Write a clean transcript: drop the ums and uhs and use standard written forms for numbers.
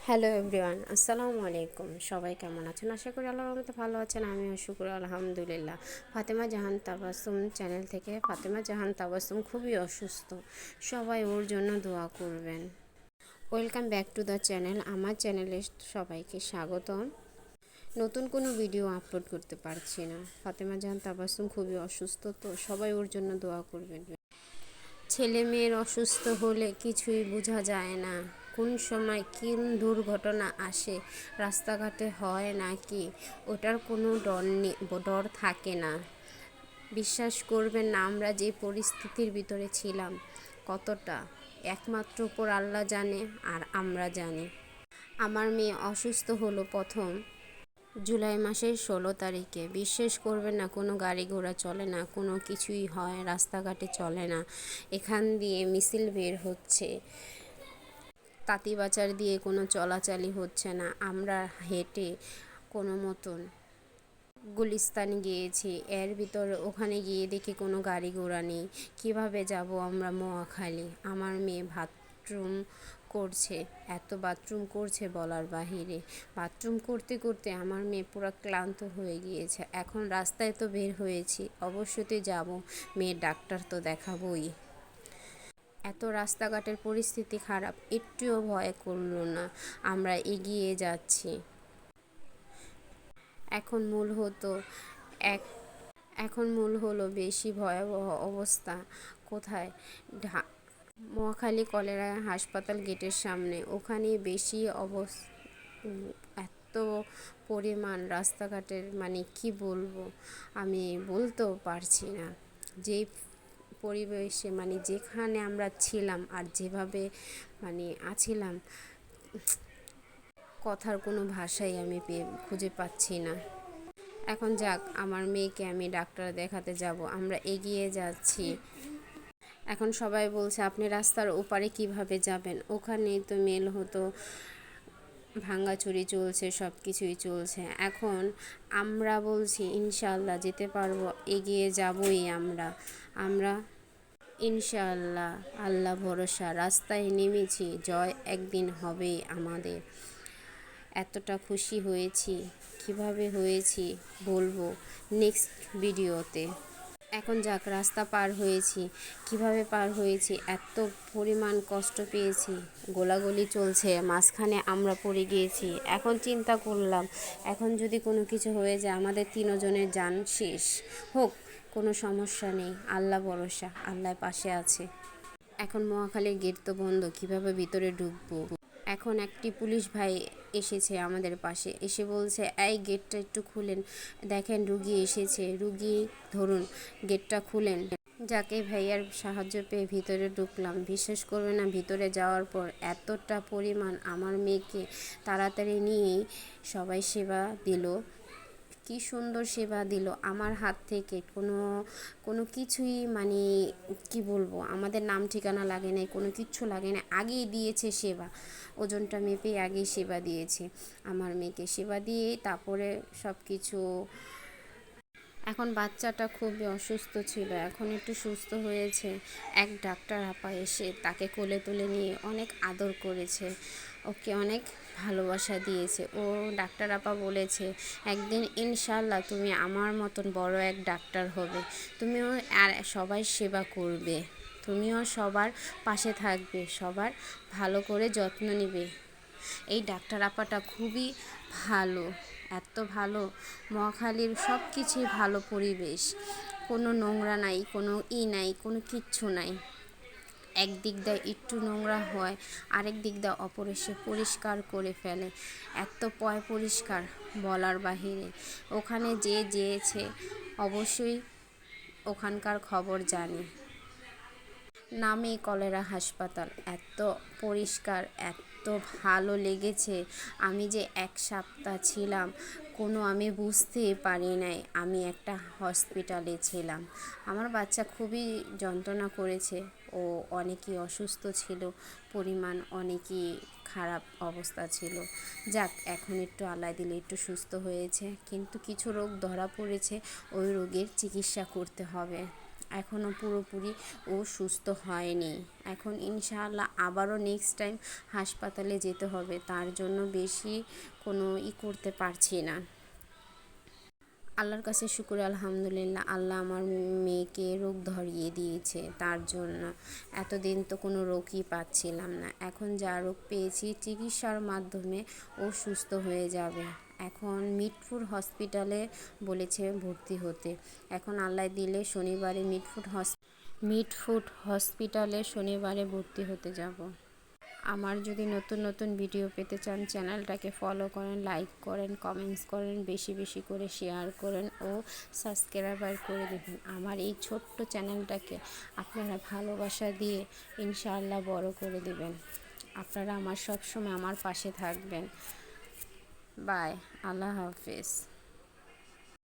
Hello everyone, আসসালামু আলাইকুম। সবাই কেমন আছেন? আশা করি আল্লাহর রহমতে ভালো আছেন। আমিও শুকর আলহামদুলিল্লাহ। ফাতেমা জাহান তাবাসসুম চ্যানেল থেকে। ফাতেমা জাহান তাবাসসুম খুবই অসুস্থ, সবাই ওর জন্য দোয়া করবেন। Welcome back to the channel. আমার চ্যানেলে সবাইকে স্বাগতম। নতুন কোনো ভিডিও আপলোড করতে পারছি না। ফাতেমা জাহান তাবাসসুম খুবই অসুস্থ, তো সবাই ওর জন্য দোয়া করবেন। ছেলে মেয়ের অসুস্থ হলে কিছুই বোঝা যায় না, কোন সময় কোন দুর্ঘটনা আসে, রাস্তাঘাটে হয় নাকি ওটার কোনো ডর থাকে না। বিশ্বাস করবেন না, আমরা যে পরিস্থিতির ভিতরে ছিলাম কতটা, একমাত্র উপর আল্লাহ জানে আর আমরা জানি। আমার মেয়ে অসুস্থ হলো প্রথম জুলাই মাসের 16 তারিখে। বিশ্বাস করবেন না, কোনো গাড়ি ঘোড়া চলে না, কোনো কিছুই হয়, রাস্তাঘাটে চলে না। এখান দিয়ে মিছিল বের হচ্ছে, তাঁতিবাজার দিয়ে কোনো চলাচলই হচ্ছে না। আমরা হেঁটে কোনো মতন গুলিস্তান গিয়েছি, এর ভিতরে ওখানে গিয়ে দেখি কোনো গাড়ি ঘোড়া নেই। কীভাবে যাব আমরা মহাখালী? আমার মেয়ে বাথরুম করছে, এত বাথরুম করছে বলার বাহিরে। বাথরুম করতে করতে আমার মেয়ে পুরো ক্লান্ত হয়ে গিয়েছে। এখন রাস্তায় তো বের হয়েছি, অবশ্যই যাব, মেয়ের ডাক্তার তো দেখাবই। এত রাস্তাঘাটের পরিস্থিতি খারাপ, একটুও ভয় করলো না, আমরা এগিয়ে যাচ্ছি। এখন মূল হতো এক এখন মূল হলো বেশি ভয়াবহ অবস্থা কোথায়? মহাখালী কলেরা হাসপাতাল গেটের সামনে, ওখানে বেশি এত পরিমাণ রাস্তাঘাটের, মানে কি বলবো, আমি বলতেও পারছি না। যেই পরিবেশে, মানে যেখানে আমরা ছিলাম আর যেভাবে মানে আছিলাম, কথার কোনো ভাষাই আমি খুঁজে পাচ্ছি না। এখন যাক, আমার মেয়েকে আমি ডাক্তার দেখাতে যাব, আমরা এগিয়ে যাচ্ছি। এখন সবাই বলছে আপনি রাস্তার ওপারে কিভাবে যাবেন? ওখানেই তো মেল হতো, ভাঙাচুরি চলছে, সব কিছুই চলছে। এখন আমরা বলছি ইনশাআল্লাহ যেতে পারবো, এগিয়ে যাবই আমরা ইনশাআল্লাহ, আল্লাহ ভরসা। রাস্তায় নেমেছি, জয় একদিন হবেই আমাদের। এতটা খুশি হয়েছি, কিভাবে হয়েছি বলবো নেক্সট ভিডিওতে। এখন যাক, রাস্তা পার হয়েছি, কিভাবে পার হয়েছি, এত পরিমাণ কষ্ট পেয়েছি, গোলাগুলি চলছে, মাঝখানে আমরা পড়ে গিয়েছি। এখন চিন্তা করলাম, এখন যদি কোনো কিছু হয়ে যায়, আমাদের তিনজনের জান শেষ হোক, কোনো সমস্যা নেই, আল্লাহ ভরসা, আল্লাহ পাশে আছে। এখন মহাখালীর গেট তো বন্ধ, কিভাবে ভিতরে ঢুকবো? এখন একটি পুলিশ ভাই এসেছে আমাদের পাশে, এসে বলছে এই গেটটা একটু খুলেন, দেখেন রুগী এসেছে, রুগী ধরুন, গেটটা খুলেন। যাকে ভাইয়ার সাহায্য পেয়ে ভিতরে ঢুকলাম। বিশ্বাস করবে না, ভিতরে যাওয়ার পর এতটা পরিমাণ আমার মেয়েকে তাড়াতাড়ি নিয়েই সবাই সেবা দিল। কি সুন্দর সেবা দিল আমার হাত থেকে, কোনো কোনো কিছুই, মানে কি বলবো, আমাদের নাম ঠিকানা লাগে না, কোনো কিচ্ছু লাগে না, আগেই দিয়েছে সেবা, ওজনটা মেপে আগেই সেবা দিয়েছে। আমার মেয়েকে সেবা দিয়ে তারপরে সব কিছু। এখন বাচ্চাটা খুবই অসুস্থ ছিল, এখন একটু সুস্থ হয়েছে। এক ডাক্তার আপা এসে তাকে কোলে তুলে নিয়ে অনেক আদর করেছে, ওকে অনেক ভালোবাসা দিয়েছে। ও ডাক্তার আপা বলেছে একদিন ইনশাল্লাহ তুমি আমার মতন বড় এক ডাক্তার হবে, তুমিও আর সবাই সেবা করবে, তুমিও সবার পাশে থাকবে, সবার ভালো করে যত্ন নেবে। এই ডাক্তার আপাটা খুবই ভালো, এত ভালো। মহাখালীর সব কিছুই ভালো পরিবেশ, কোনো নোংরা নাই, কোনো নাই, কোনো কিচ্ছু নাই। একদিক দিয়ে একটু নোংরা হয়, আরেক দিক দিয়ে অপরিষ্কার পরিষ্কার করে ফেলে, এত পরিষ্কার বলার বাহিরে। ওখানে যে যেয়েছে অবশ্যই ওখানকার খবর জানে। নামে কলেরা হাসপাতাল, এত পরিষ্কার, এত ভালো লেগেছে। আমি যে এক সপ্তাহ ছিলাম, আমি বুঝতেই পারি নাই আমি একটা হসপিটালে ছিলাম। আমার বাচ্চা খুবই যন্ত্রণা করেছে, ও অনেকই অসুস্থ ছিল, পরিমাণ অনেকই খারাপ অবস্থা ছিল। যাক, এখন একটু আল্লাহ দিলে একটু সুস্থ হয়েছে, কিন্তু কিছু রোগ ধরা পড়েছে, ওই রোগের চিকিৎসা করতে হবে। এখনও পুরোপুরি ও সুস্থ হয়নি। এখন ইনশাআল্লাহ আবারও নেক্সট টাইম হাসপাতালে যেতে হবে, তার জন্য বেশি কোনো করতে পারছি না। আল্লাহর কাছে শুকর, আলহামদুলিল্লাহ, আল্লাহ আমার মেয়েকে রোগ ধরিয়ে দিয়েছে। তার জন্য এতদিন তো কোনো রোগই পাচ্ছিলাম না, এখন যা রোগ পেয়েছি চিকিৎসার মাধ্যমে ও সুস্থ হয়ে যাবে। এখন মিটফুট হসপিটালে বলেছে ভর্তি হতে। এখন আল্লাহ দিলে শনিবারে মিটফুট হসপিটালে শনিবারে ভর্তি হতে যাব। আমার যদি নতুন নতুন ভিডিও পেতে চান, চ্যানেলটাকে ফলো করেন, লাইক করেন, কমেন্টস করেন, বেশি বেশি করে শেয়ার করেন ও সাবস্ক্রাইবার করে দেবেন। আমার এই ছোট্ট চ্যানেলটাকে আপনারা ভালোবাসা দিয়ে ইনশাআল্লাহ বড় করে দেবেন। আপনারা আমার সবসময় আমার পাশে থাকবেন। বাই, আল্লাহ হাফেজ।